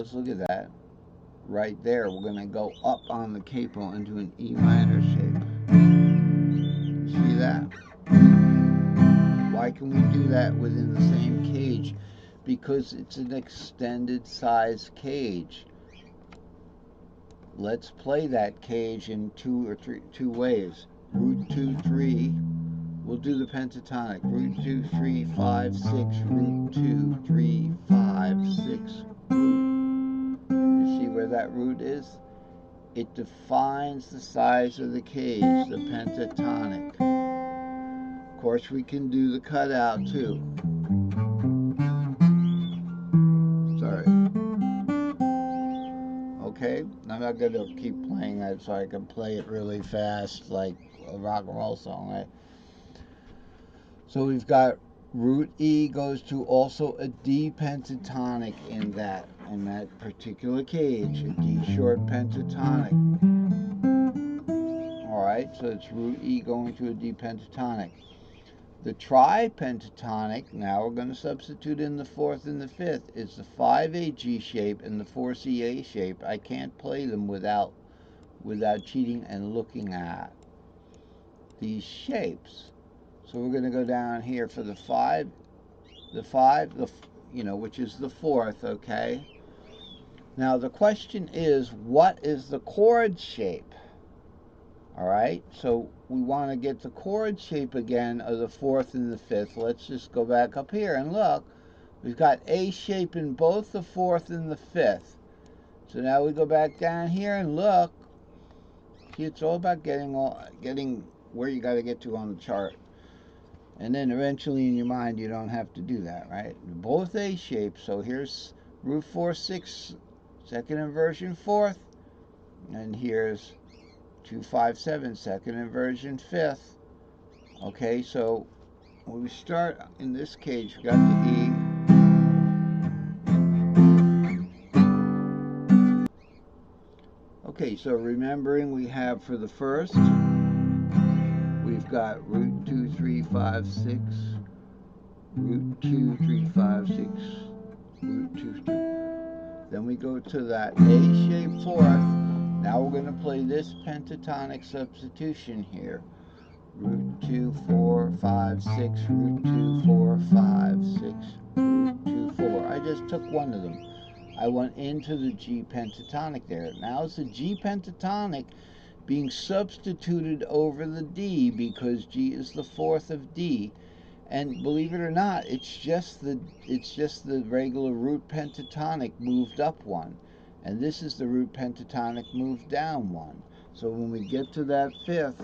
Let's look at that. Right there, we're going to go up on the capo into an E minor shape. See that? Why can we do that within the same cage? Because it's an extended size cage. Let's play that cage in two ways. Root 2, 3. We'll do the pentatonic. Root 2, 3, 5, 6. Root 2, 3, 5, 6. Root. You see where that root is? It defines the size of the cage, the pentatonic. Of course, we can do the cutout too. Sorry. Okay, I'm not going to keep playing that so I can play it really fast like a rock and roll song, right? So we've got root E goes to also a D pentatonic in that particular cage, a D short pentatonic. Alright, so it's root E going to a D pentatonic. The tri-pentatonic, now we're going to substitute in the fourth and the fifth, is the 5A G shape and the 4C A shape. I can't play them without cheating and looking at these shapes. So we're going to go down here for the 5, which is the fourth, okay? Now the question is, what is the chord shape? Alright, so we want to get the chord shape again of the fourth and the fifth. Let's just go back up here and look. We've got A shape in both the fourth and the fifth. So now we go back down here and look. See, it's all about getting where you got to get to on the chart. And then eventually in your mind you don't have to do that, right? Both A shapes. So here's root 4, 6, second inversion fourth. And here's 2, 5, 7, second inversion fifth. Okay, so when we start in this cage, we got the E. Okay, so remembering we have for the first, we've got root 2, 3, 5, 6, root 2, 3, 5, 6, root 2, 3. Then we go to that A shape fourth. Now we're going to play this pentatonic substitution here. Root 2, 4, 5, 6, root 2, 4, 5, 6, root 2, 4. I just took one of them. I went into the G pentatonic there. Now it's the G pentatonic being substituted over the D because G is the fourth of D. And believe it or not, it's just the regular root pentatonic moved up one. And this is the root pentatonic moved down one. So when we get to that fifth,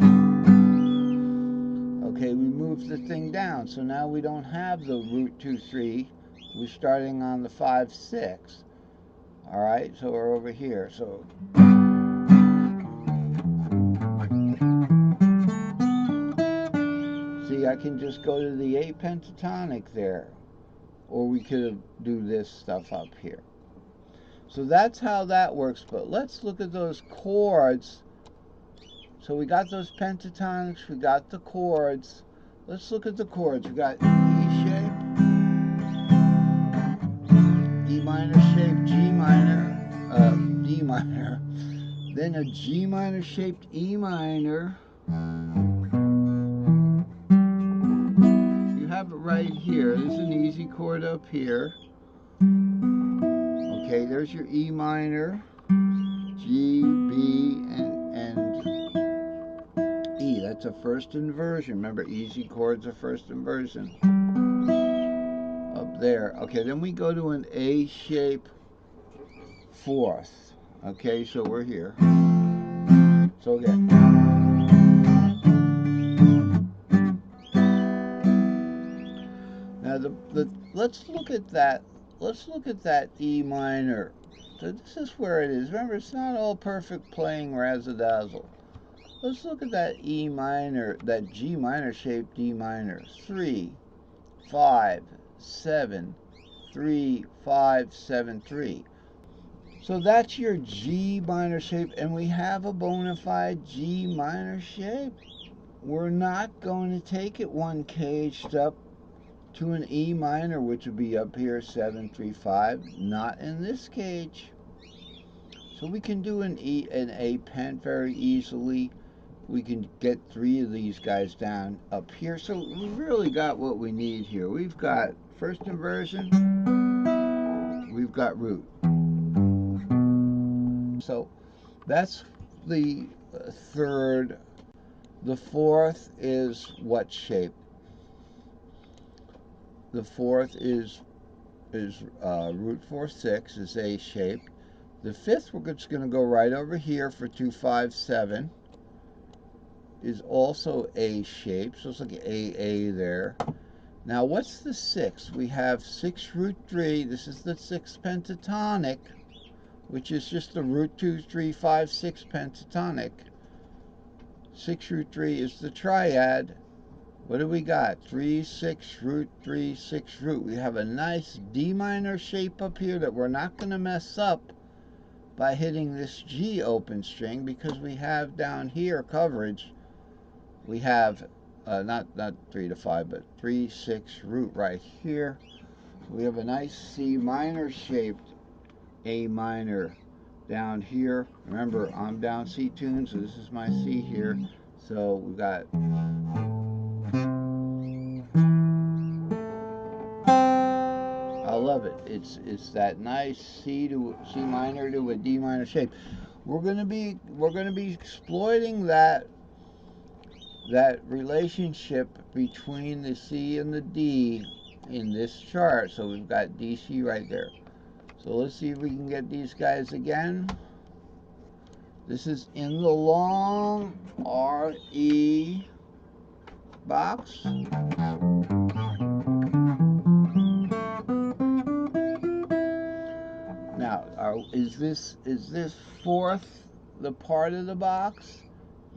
okay, we move the thing down. So now we don't have the root 2, 3. We're starting on the 5, 6. Alright, so we're over here. So see, I can just go to the A pentatonic there. Or we could do this stuff up here. So that's how that works. But let's look at those chords. So we got those pentatonics, we got the chords. Let's look at the chords. We got E shape, E minor shape, G minor, D minor, then a G minor shaped E minor. You have it right here. There's an easy chord up here. Okay, there's your E minor, G, B, and E. That's a first inversion. Remember, easy chords are first inversion. Up there. Okay, then we go to an A shape fourth. Okay, so we're here. So again. Now let's look at that. Let's look at that E minor. So this is where it is. Remember, it's not all perfect playing razzle-dazzle. Let's look at that E minor, that G minor shaped D minor. 3, 5, 7, 3, 5, 7, 3. So that's your G minor shape, and we have a bona fide G minor shape. We're not going to take it one caged up to an E minor, which would be up here, 7, 3, 5, not in this cage. So we can do an A pent very easily. We can get 3 of these guys down up here. So we really got what we need here. We've got first inversion, we've got root. So that's the third. The fourth is what shape? The fourth is root 4, 6 is A shaped. The fifth, we're just going to go right over here for 2, 5, 7. Is also A shaped, so it's like AA there. Now, what's the sixth? We have 6 root 3. This is the sixth pentatonic, which is just the root 2, 3, 5, 6 pentatonic. 6 root 3 is the triad. What do we got? 3, 6, root 3, 6 root. We have a nice D minor shape up here that we're not going to mess up by hitting this G open string, because we have down here coverage. We have not 3 to 5, but 3, 6 root right here. We have a nice C minor shaped A minor down here. Remember, I'm down C tuned, so this is my C here. So we got I love it. It's that nice C minor to a D minor shape. We're gonna be exploiting that relationship between the C and the D in this chart. So we've got D, C right there. So let's see if we can get these guys again. This is in the long R-E box. Now, is this fourth the part of the box?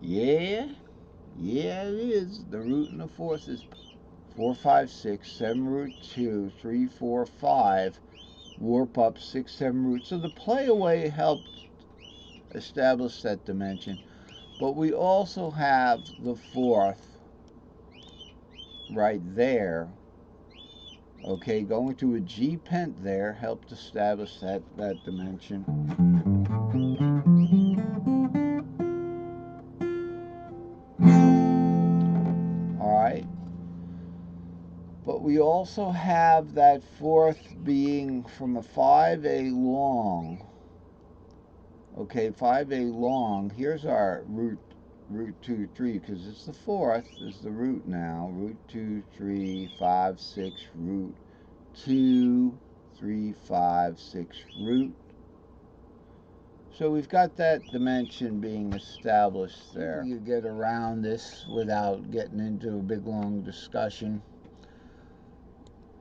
Yeah, it is. The root in the fourth is 4, 5, 6, 7 root 2, 3, 4, 5, warp up 6, 7 root. So the play away helped establish that dimension. But we also have the fourth right there. Okay, going to a G pent there helped establish that dimension. Alright. But we also have that fourth being from a 5A long. Okay, 5A long. Here's our root 2, 3, because it's the fourth is the root now. Root 2, 3, 5, 6, root 2, 3, 5, 6, root. So we've got that dimension being established there. You get around this without getting into a big long discussion.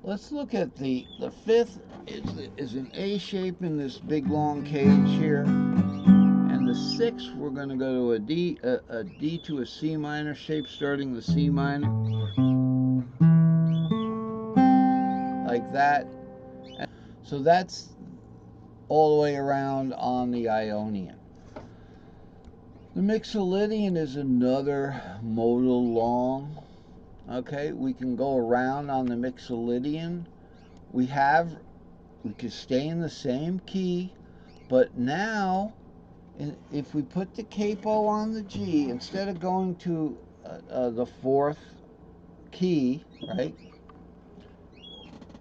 Let's look at the fifth is an A shape in this big long cage here. And the sixth, we're going to go to a D to a C minor shape, starting the C minor. Like that. So that's all the way around on the Ionian. The Mixolydian is another modal long. Okay, we can go around on the Mixolydian. We can stay in the same key, but now if we put the capo on the G, instead of going to the fourth key, right,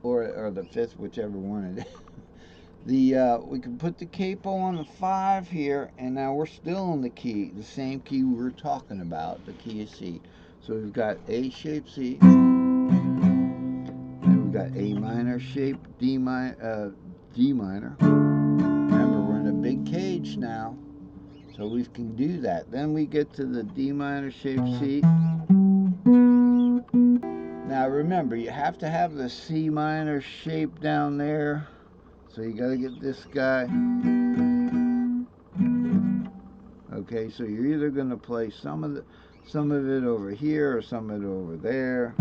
or the fifth, whichever one it is, we can put the capo on the 5 here, and now we're still in the same key we were talking about, the key of C. So we've got A shaped C, and we've got A minor shaped D minor. Remember, we're in a big cage now, so we can do that. Then we get to the D minor shaped C. Now remember, you have to have the C minor shape down there. So you got to get this guy. Okay, so you're either going to play some of it over here or some of it over there.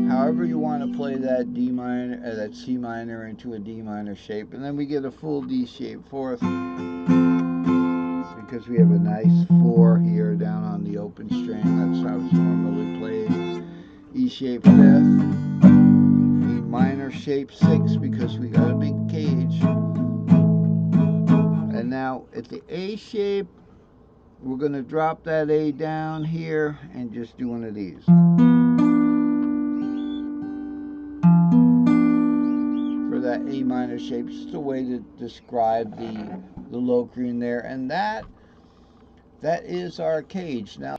However you want to play that D minor, that C minor into a D minor shape, and then we get a full D shape fourth. because we have a nice 4 here down on the open string. That's how it's normally played. E shape 5th, E minor shape 6 because we got a big cage. And now at the A shape, we're going to drop that A down here and just do one of these. For that A minor shape, just a way to describe the low green there. And that is our cage. Now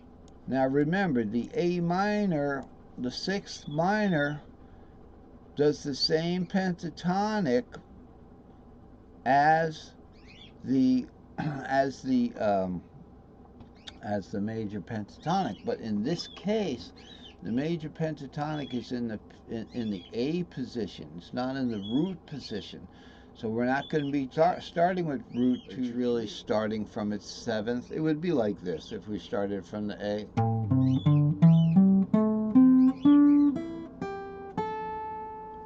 remember, the A minor, the 6th minor, does the same pentatonic as the major pentatonic, but in this case, the major pentatonic is in the A position. It's not in the root position. So we're not going to be starting with root 2. It's really starting from its 7th. It would be like this if we started from the A.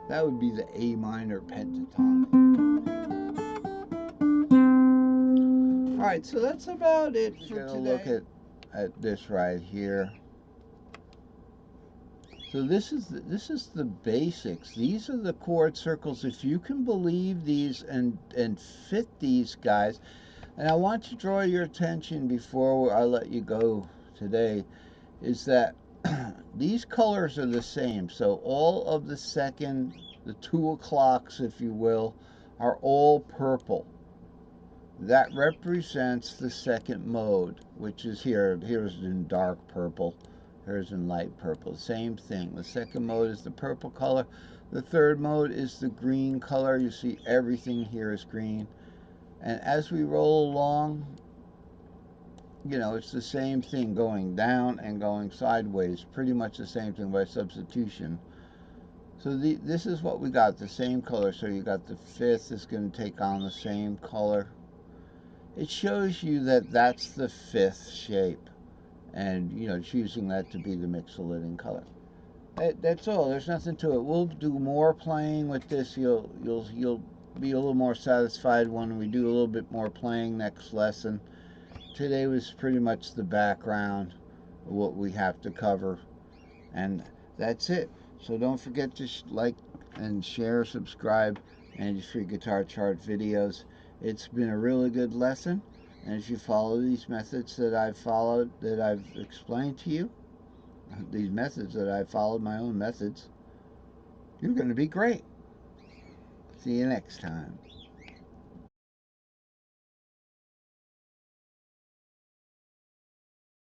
That would be the A minor pentatonic. Alright, so that's about it for today. Look at this right here. So this is the basics. These are the chord circles. If you can believe these and fit these guys, and I want to draw your attention before I let you go today, is that these colors are the same. So all of the the 2 o'clocks, if you will, are all purple. That represents the 2nd mode, which is here. Here's in dark purple. Here's in light purple. Same thing. The 2nd mode is the purple color. The 3rd mode is the green color. You see everything here is green. And as we roll along, you know, it's the same thing going down and going sideways. Pretty much the same thing by substitution. So this is what we got, the same color. So you got the 5th is going to take on the same color. It shows you that that's the 5th shape, and you know, choosing that to be the mixolydian color. That's all. There's nothing to it. We'll do more playing with this. You'll be a little more satisfied when we do a little bit more playing next lesson. Today was pretty much the background of what we have to cover, and that's it. So don't forget to like and share, subscribe, and free guitar chart videos. It's been a really good lesson, and if you follow these methods that I've followed, that I've explained to you, these methods that I've followed, my own methods, you're going to be great. See you next time.